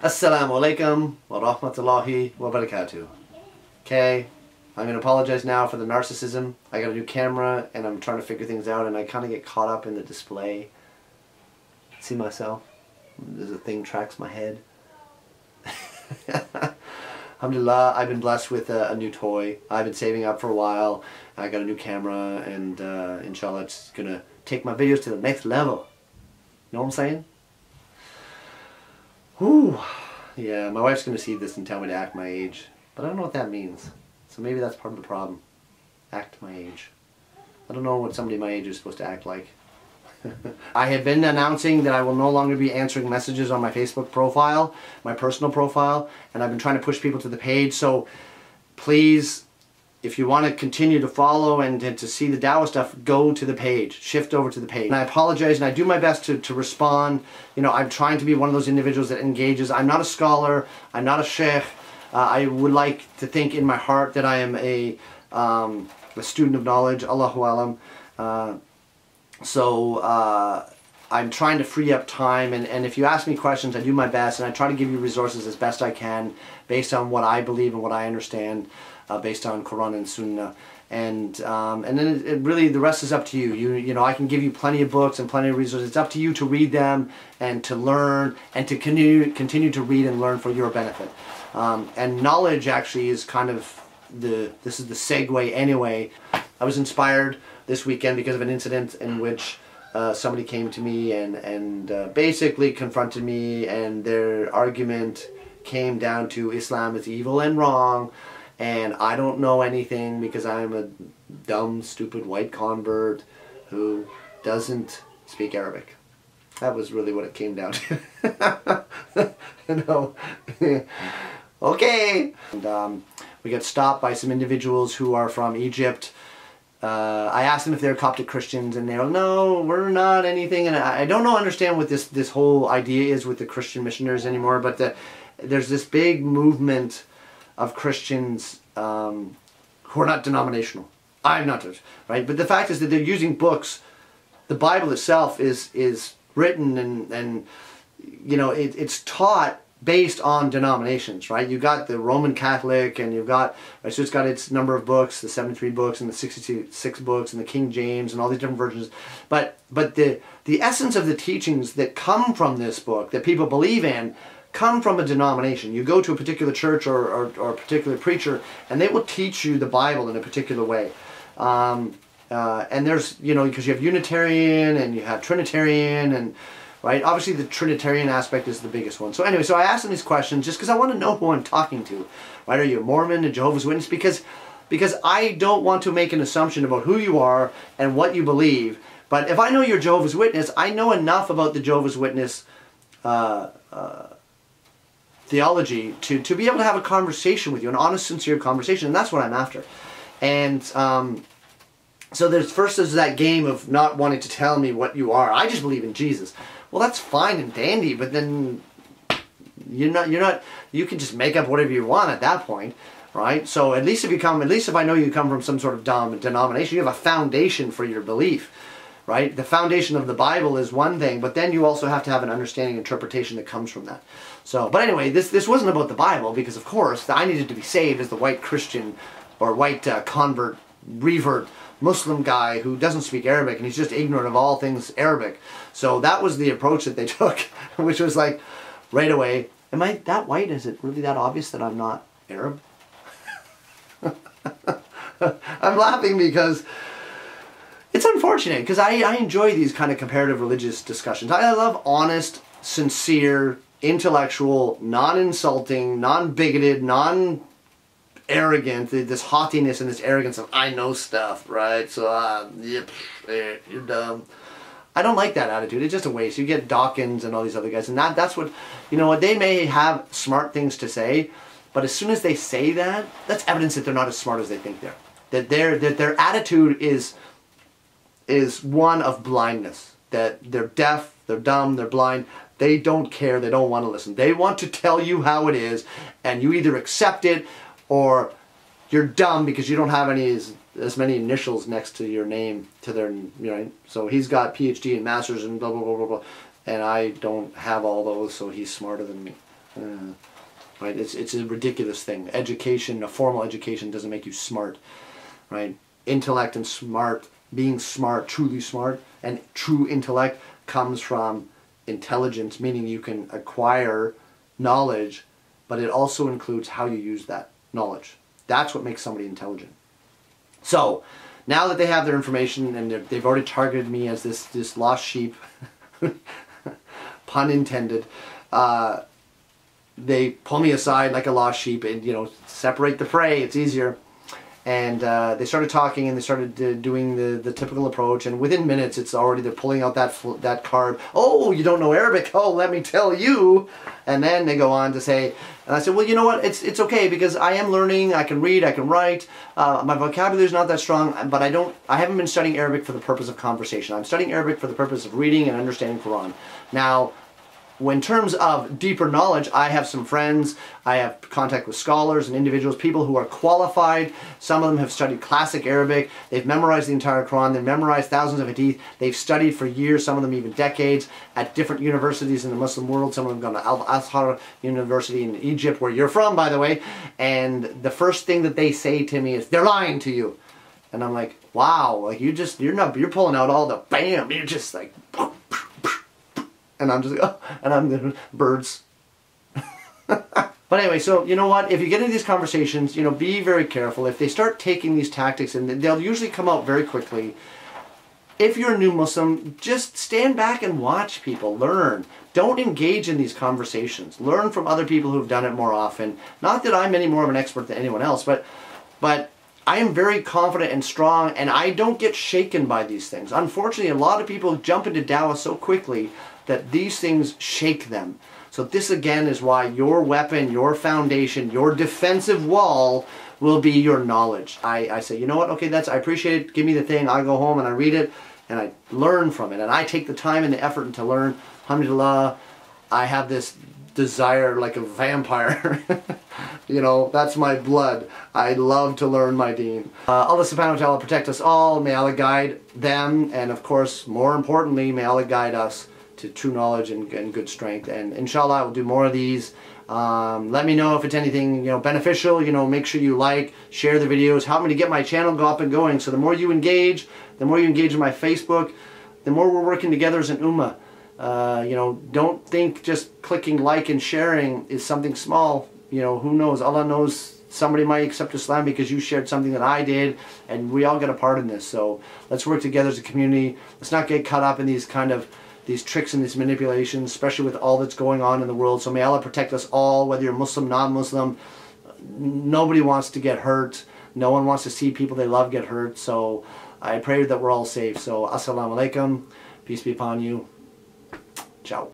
Assalamu alaikum wa rahmatullahi wa barakatuh. Okay, I'm going to apologize now for the narcissism. I got a new camera and I'm trying to figure things out and I kind of get caught up in the display. See myself? There's a thing tracks my head. Alhamdulillah, I've been blessed with a new toy. I've been saving up for a while. I got a new camera and inshallah it's going to take my videos to the next level. You know what I'm saying? Whew. Yeah, my wife's going to see this and tell me to act my age. But I don't know what that means. So maybe that's part of the problem. Act my age. I don't know what somebody my age is supposed to act like. I have been announcing that I will no longer be answering messages on my Facebook profile, my personal profile, and I've been trying to push people to the page. So please, if you want to continue to follow and to see the Dawah stuff, go to the page. Shift over to the page. And I apologize and I do my best to respond. You know, I'm trying to be one of those individuals that engages. I'm not a scholar. I'm not a sheikh. I would like to think in my heart that I am a student of knowledge. Allahu alam. I'm trying to free up time, and if you ask me questions, I do my best, and I try to give you resources as best I can based on what I believe and what I understand, based on Quran and Sunnah. And then it really, the rest is up to you. You know, I can give you plenty of books and plenty of resources. It's up to you to read them and to learn and to continue to read and learn for your benefit. And knowledge actually is kind of this is the segue anyway. I was inspired this weekend because of an incident in which somebody came to me and basically confronted me, and their argument came down to Islam is evil and wrong, and I don't know anything because I'm a dumb, stupid white convert who doesn't speak Arabic. That was really what it came down to. No. Okay. And we got stopped by some individuals who are from Egypt. I asked them if they're Coptic Christians, and they're like, no, we're not anything. And I don't understand what this whole idea is with the Christian missionaries anymore, but there's this big movement of Christians who are not denominational. I'm not, right? But the fact is that they're using books. The Bible itself is written and you know, it's taught based on denominations, right? You got the Roman Catholic, and you've got, right, so it's got its number of books, the 73 books and the 66 books and the King James and all these different versions. But the essence of the teachings that come from this book, that people believe in, come from a denomination. You go to a particular church or a particular preacher, and they will teach you the Bible in a particular way. And there's, you know, because you have Unitarian and you have Trinitarian and, right? Obviously the Trinitarian aspect is the biggest one. So anyway, so I asked them these questions just because I want to know who I'm talking to. Right? Are you a Mormon, a Jehovah's Witness? Because I don't want to make an assumption about who you are and what you believe. But if I know you're Jehovah's Witness, I know enough about the Jehovah's Witness theology to be able to have a conversation with you, an honest, sincere conversation, and that's what I'm after. And so there's that game of not wanting to tell me what you are. I just believe in Jesus. Well, that's fine and dandy, but then you can just make up whatever you want at that point, right? So at least if I know you come from some sort of denomination, you have a foundation for your belief, right? The foundation of the Bible is one thing, but then you also have to have an understanding, interpretation that comes from that. So, but anyway, this wasn't about the Bible, because of course I needed to be saved as the white Christian or white convert, revert Muslim guy who doesn't speak Arabic, and he's just ignorant of all things Arabic. So that was the approach that they took, which was like, right away, am I that white? Is it really that obvious that I'm not Arab? I'm laughing because it's unfortunate, because I enjoy these kind of comparative religious discussions. I love honest, sincere, intellectual, non-insulting, non-bigoted, non-arrogant, this haughtiness and this arrogance of, I know stuff, right? So, yep, you're dumb. I don't like that attitude. It's just a waste. You get Dawkins and all these other guys, and that's what, you know what, they may have smart things to say, but as soon as they say that, that's evidence that they're not as smart as they think they are. That their attitude is one of blindness. That they're deaf, they're dumb, they're blind. They don't care, they don't want to listen. They want to tell you how it is, and you either accept it or you're dumb because you don't have as many initials next to your name, to their, you know. So he's got PhD and masters and blah blah blah blah blah, and I don't have all those, so he's smarter than me. Right? It's a ridiculous thing. Education, a formal education, doesn't make you smart. Right? Intellect and smart, being smart, truly smart, and true intellect comes from intelligence, meaning you can acquire knowledge, but it also includes how you use that knowledge. That's what makes somebody intelligent. So, now that they have their information and they've already targeted me as this lost sheep, pun intended, they pull me aside like a lost sheep and, you know, separate the fray. It's easier. And they started talking and they started doing the typical approach, and within minutes it's already, they're pulling out that card. Oh, you don't know Arabic? Oh, let me tell you. And then they go on to say, and I said, well, you know what, it's okay, because I am learning, I can read, I can write, my vocabulary is not that strong, but I haven't been studying Arabic for the purpose of conversation. I'm studying Arabic for the purpose of reading and understanding Quran. Now, in terms of deeper knowledge, I have some friends, I have contact with scholars and individuals, people who are qualified. Some of them have studied classic Arabic, they've memorized the entire Quran, they've memorized thousands of hadith, they've studied for years, some of them even decades, at different universities in the Muslim world. Some of them gone to Al-Azhar University in Egypt, where you're from, by the way, and the first thing that they say to me is, they're lying to you. And I'm like, wow, like you're pulling out all the bam, you're just like, and I'm just, oh, and I'm the birds. But anyway, so you know what? If you get into these conversations, you know, be very careful. If they start taking these tactics, and they'll usually come out very quickly. If you're a new Muslim, just stand back and watch people, learn. Don't engage in these conversations. Learn from other people who've done it more often. Not that I'm any more of an expert than anyone else, but I am very confident and strong, and I don't get shaken by these things. Unfortunately, a lot of people jump into Dawah so quickly that these things shake them. So this again is why your weapon, your foundation, your defensive wall will be your knowledge. I say, you know what, okay, I appreciate it, give me the thing, I go home and I read it, and I learn from it, and I take the time and the effort to learn. Alhamdulillah, I have this desire like a vampire. You know, that's my blood. I love to learn my deen. Allah subhanahu wa ta'ala protect us all. May Allah guide them, and of course, more importantly, may Allah guide us to true knowledge and good strength. And inshallah, I will do more of these. Let me know if it's anything, you know, beneficial. You know, make sure you like, share the videos, help me to get my channel go up and going. So the more you engage in my Facebook, the more we're working together as an ummah. You know, don't think just clicking like and sharing is something small. You know, who knows? Allah knows, somebody might accept Islam because you shared something that I did, and we all get a part in this. So let's work together as a community. Let's not get caught up in these tricks and these manipulations, especially with all that's going on in the world. So may Allah protect us all, whether you're Muslim, non-Muslim. Nobody wants to get hurt. No one wants to see people they love get hurt. So I pray that we're all safe. So assalamu alaikum. Peace be upon you. Ciao.